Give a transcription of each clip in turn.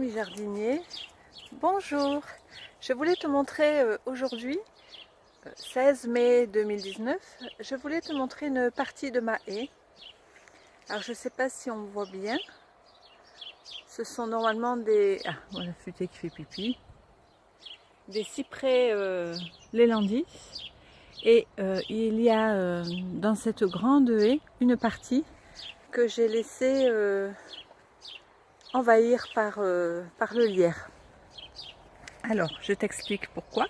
amis jardiniers, bonjour. Je voulais te montrer aujourd'hui, 16 mai 2019, je voulais te montrer une partie de ma haie. Alors je ne sais pas si on voit bien, ce sont normalement des... Ah, voilà, futé qui fait pipi. Des cyprès Lélandis. Et il y a dans cette grande haie une partie que j'ai laissée envahir par le lierre. Alors, je t'explique pourquoi.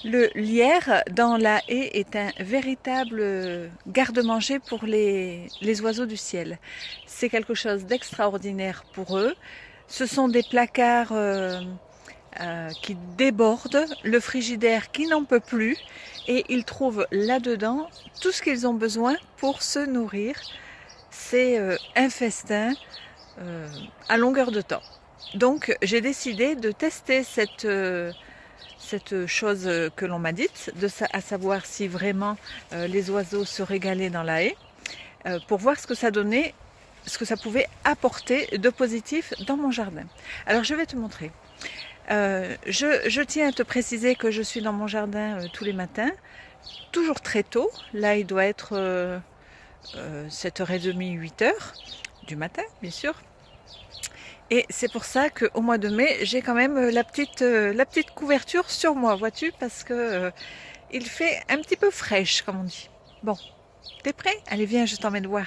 Le lierre dans la haie est un véritable garde-manger pour les oiseaux du ciel. C'est quelque chose d'extraordinaire pour eux. Ce sont des placards qui débordent, le frigidaire qui n'en peut plus, et ils trouvent là-dedans tout ce qu'ils ont besoin pour se nourrir. C'est un festin à longueur de temps. Donc j'ai décidé de tester cette chose que l'on m'a dite, à savoir si vraiment les oiseaux se régalaient dans la haie, pour voir ce que ça donnait, ce que ça pouvait apporter de positif dans mon jardin. Alors je vais te montrer. Je tiens à te préciser que je suis dans mon jardin tous les matins, toujours très tôt. Là il doit être 7h30, 8h du matin bien sûr. Et c'est pour ça qu'au mois de mai, j'ai quand même la petite couverture sur moi, vois-tu, parce que il fait un petit peu fraîche, comme on dit. Bon, t'es prêt? Allez, viens, je t'emmène voir.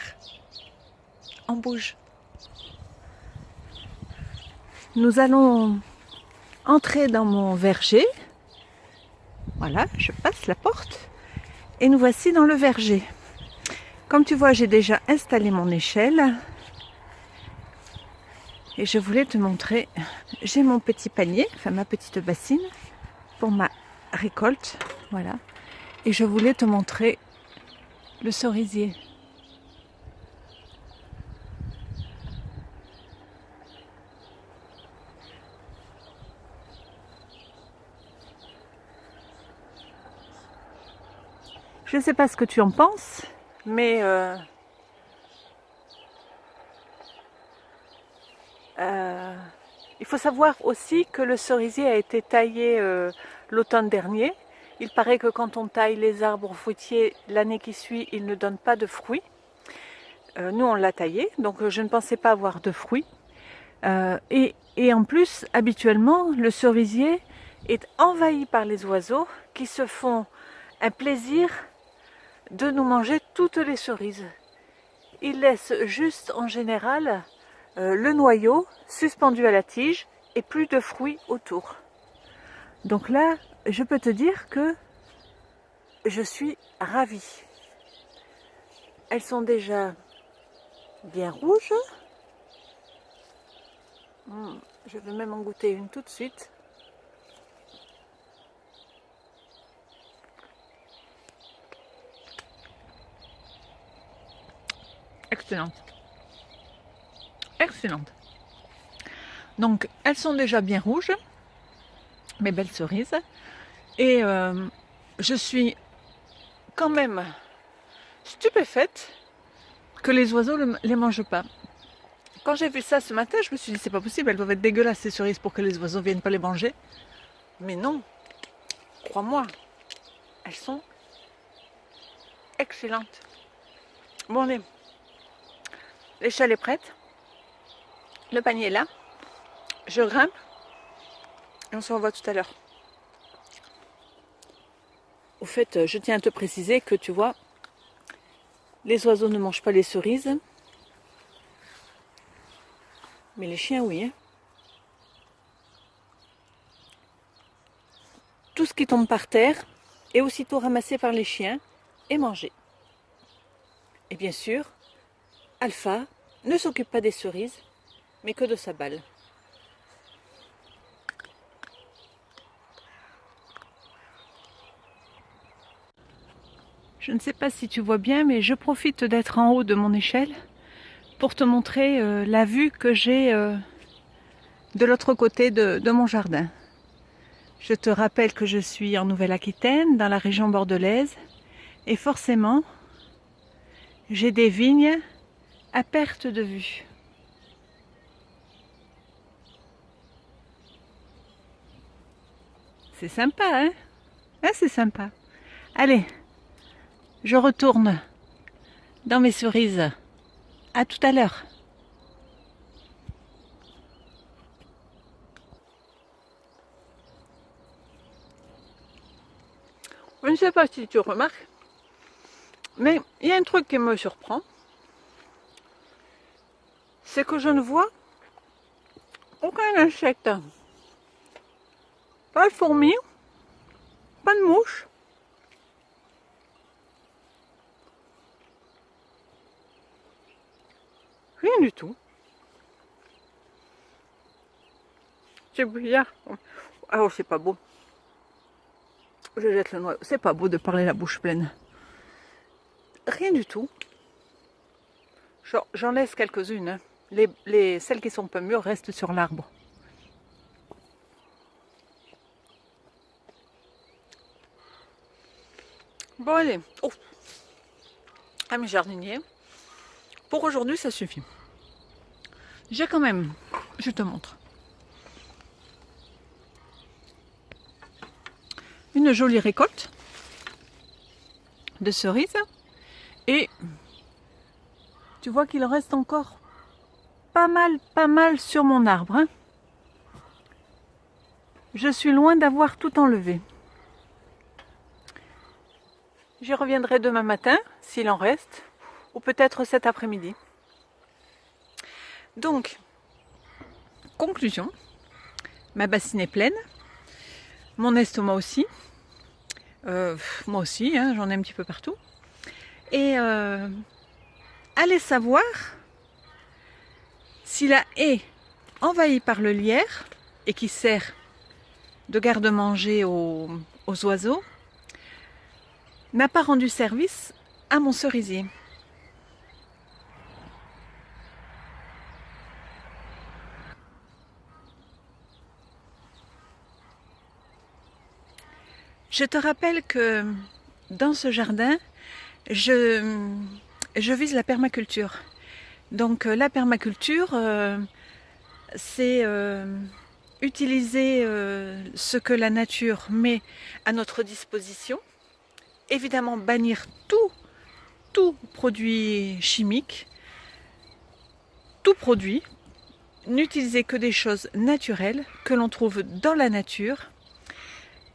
On bouge. Nous allons entrer dans mon verger. Voilà, je passe la porte. Et nous voici dans le verger. Comme tu vois, j'ai déjà installé mon échelle. Et je voulais te montrer, j'ai mon petit panier, enfin ma petite bassine pour ma récolte, voilà. Et je voulais te montrer le cerisier. Je ne sais pas ce que tu en penses, mais il faut savoir aussi que le cerisier a été taillé l'automne dernier. Il paraît que quand on taille les arbres fruitiers, l'année qui suit, ils ne donnent pas de fruits. Nous, on l'a taillé, donc je ne pensais pas avoir de fruits. Et en plus, habituellement, le cerisier est envahi par les oiseaux qui se font un plaisir de nous manger toutes les cerises. Ils laissent juste en général le noyau suspendu à la tige et plus de fruits autour. Donc là, je peux te dire que je suis ravie. Elles sont déjà bien rouges. Je vais même en goûter une tout de suite. Excellente. Excellente. Donc, elles sont déjà bien rouges, mes belles cerises. Et je suis quand même stupéfaite que les oiseaux ne les mangent pas. Quand j'ai vu ça ce matin, je me suis dit, c'est pas possible, elles doivent être dégueulasses ces cerises pour que les oiseaux viennent pas les manger. Mais non, crois-moi, elles sont excellentes. Bon, allez, l'échelle est prête, le panier est là, je grimpe et on se revoit tout à l'heure. Au fait, je tiens à te préciser que tu vois, les oiseaux ne mangent pas les cerises, mais les chiens oui. Hein. Tout ce qui tombe par terre est aussitôt ramassé par les chiens et mangé. Et bien sûr, Alpha ne s'occupe pas des cerises, mais que de sa balle. Je ne sais pas si tu vois bien, mais je profite d'être en haut de mon échelle pour te montrer la vue que j'ai de l'autre côté de mon jardin. Je te rappelle que je suis en Nouvelle-Aquitaine, dans la région bordelaise, et forcément, j'ai des vignes à perte de vue. C'est sympa, hein? Ah, c'est sympa. Allez, je retourne dans mes cerises. À tout à l'heure. Je ne sais pas si tu remarques, mais il y a un truc qui me surprend. C'est que je ne vois aucun insecte. Pas de fourmis, pas de mouches. Rien du tout. C'est bizarre. Ah, oh, c'est pas beau. Je jette le noyau. C'est pas beau de parler la bouche pleine. Rien du tout. J'en laisse quelques-unes. Hein. Celles qui sont pas mûres restent sur l'arbre. Bon, allez. Oh. Amis jardiniers, pour aujourd'hui, ça suffit. J'ai quand même, je te montre, une jolie récolte de cerises. Et tu vois qu'il reste encore pas mal sur mon arbre. Hein. Je suis loin d'avoir tout enlevé. J'y reviendrai demain matin, s'il en reste, ou peut-être cet après-midi. Donc, conclusion, ma bassine est pleine, mon estomac aussi, moi aussi, hein, j'en ai un petit peu partout. Et allez savoir si la haie envahie par le lierre et qui sert de garde-manger aux oiseaux n'a pas rendu service à mon cerisier. Je te rappelle que dans ce jardin, je vise la permaculture. Donc la permaculture, c'est utiliser ce que la nature met à notre disposition. Évidemment, bannir tout produit chimique, tout produit, n'utiliser que des choses naturelles que l'on trouve dans la nature,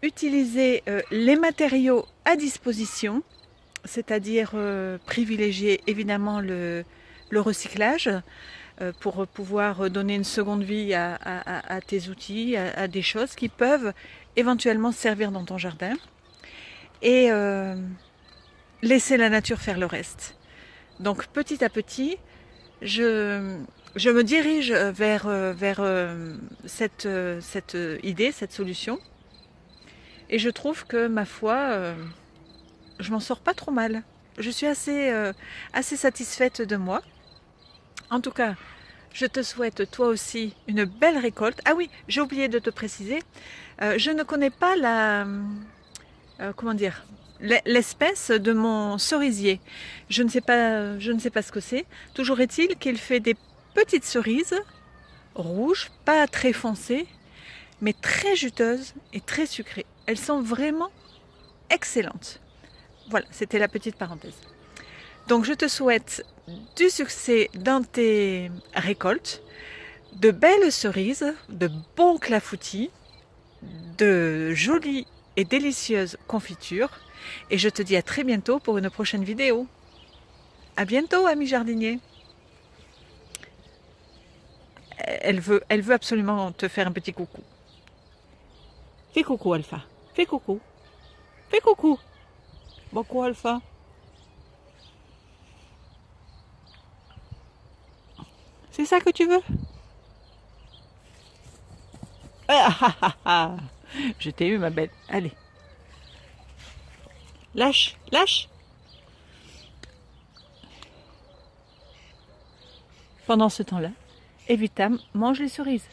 utiliser les matériaux à disposition, c'est-à-dire privilégier évidemment le recyclage pour pouvoir donner une seconde vie à tes outils, à des choses qui peuvent éventuellement servir dans ton jardin, et laisser la nature faire le reste. Donc petit à petit, je me dirige vers cette idée, cette solution. Et je trouve que, ma foi, je m'en sors pas trop mal. Je suis assez satisfaite de moi. En tout cas, je te souhaite toi aussi une belle récolte. Ah oui, j'ai oublié de te préciser, je ne connais pas l'espèce de mon cerisier. Je ne sais pas ce que c'est. Toujours est-il qu'il fait des petites cerises rouges, pas très foncées, mais très juteuses et très sucrées. Elles sont vraiment excellentes. Voilà, c'était la petite parenthèse. Donc je te souhaite du succès dans tes récoltes, de belles cerises, de bons clafoutis, de jolies et délicieuses confitures. Et je te dis à très bientôt pour une prochaine vidéo. À bientôt, amis jardiniers. Elle veut absolument te faire un petit coucou. Fais coucou, Alpha. Fais coucou. Fais coucou. Bon quoi, Alpha? C'est ça que tu veux? Je t'ai eu, ma belle. Allez. Lâche, lâche. Pendant ce temps-là, Evitam mange les cerises.